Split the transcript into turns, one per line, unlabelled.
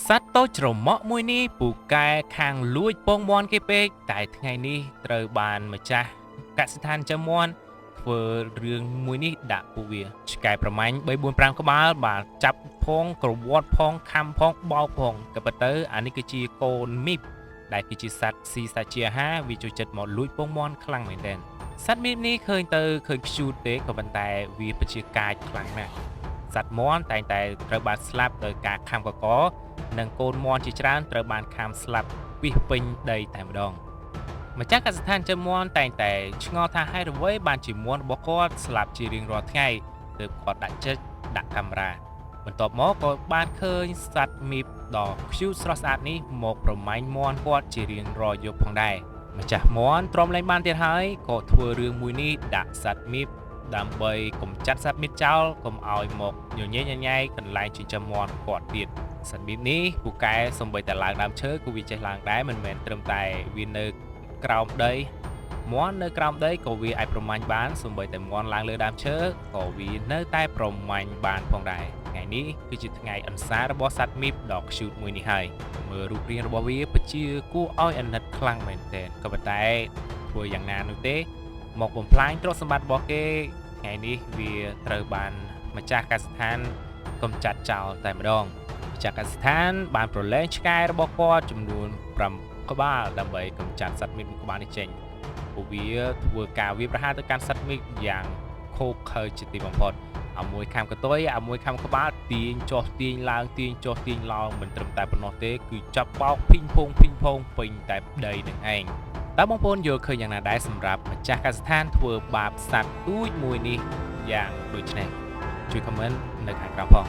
សត្វតូចច្រមុះមួយនេះពូកែខាងលួចពងមាន់គេពេកតែថ្ងៃនេះត្រូវបានម្ចាស់កសិដ្ឋានចាំមាន់ធ្វើរឿងមួយនេះដាក់ពួកវាឆ្កែប្រមាញ់3 4 5ក្បាលបាទចាប់ផងក្រវាត់ផងខំផងបោកផងក៏ប៉ុន្តែអានេះគឺជាកូនមីបដែលគឺជាសត្វស៊ីសាច់ជាអាហារវាចូលចិត្តមកលួចពងមាន់ខ្លាំងមែនទែនសត្វមីបនេះឃើញខ្ជូតទេក៏ប៉ុន្តែវាពិតជាកាចខ្លាំងណាស់សត្វមាន់តែងតែត្រូវបានស្លាប់ដោយការខំកកនិងកូនមាន់ជាច្រើនត្រូវបានខាំស្លាប់ពីពេញដីតែម្ដងម្ចាស់កសិដ្ឋានចាំមាន់តែងតែឆ្ងល់ថាហេតុអ្វីបានជាមាន់របស់គាត់ស្លាប់ជារៀងរាល់ថ្ងៃទើបគាត់ដាក់ចិត្តដាក់កាមេរ៉ាបន្ទាប់មកក៏បានឃើញសត្វមីបដ៏ខ្ជូតស្រស់ស្អាតនេះមកប្រមាញ់មាន់គាត់ជារៀងរាល់យប់ផងដែរម្ចាស់មាន់ទ្រាំលែងបានទៀតហើយក៏ធ្វើរឿងមួយនេះដាក់សត្វមីបដើម្បីកម្ចាត់សត្វមីបចោលកុំឲ្យមកញញែកញញែកកន្លែងចិញ្ចឹមមាន់គាត់ទៀតសត្វមីបនេះពូកែសំបីតែឡើងដើមឈើក៏វាចេះឡើងដែរមិនមែនត្រឹមតែវានៅក្រោមដីមាន់នៅក្រោមដីក៏វាអាចប្រមាញ់បានសំបីតែមាន់ឡើងលើដើមឈើក៏វានៅតែប្រមាញ់បានផងដែរថ្ងៃនេះគឺជាថ្ងៃអន្សាររបស់សត្វមីបដ៏ខ្ជូតមួយនេះហើយមើលរូបរាងរបស់វាពិតជាគួរឲ្យអាណិតខ្លាំងមែនទែនក៏ប៉ុន្តែធ្វើយ៉ាងណានោះទេមកបំផ្លាញទ្រព្យសម្បត្តិរបស់គេថ្ងៃនេះវាត្រូវបានម្ចាស់កសិដ្ឋានកម្ចាត់ចោលតែម្ដងម្ចាស់កសិដ្ឋានបានប្រឡែងឆ្កែរបស់គាត់ចំនួន5ក្បាលដើម្បីកម្ចាត់សត្វមីបក្បាលនេះចេញពួកវាធ្វើការវាយប្រហារទៅកាន់សត្វមីបយ៉ាងខូខើជាទីបំផុតឲ្យមួយខាំកតុយឲ្យមួយខាំក្បាលទាញចុះទាញឡើងទាញចុះទាញឡើងមិនត្រឹមតែប៉ុណ្ណោះទេគឺចាប់បោកភីងភងពេញតែដីនឹងឯងតើបងប្អូនយល់ឃើញយ៉ាងណាដែរសម្រាប់ម្ចាស់កសិដ្ឋានធ្វើបាបសត្វទូចមួយនេះយ៉ាងដូចនេះជួយ comment នៅខាងក្រោមផង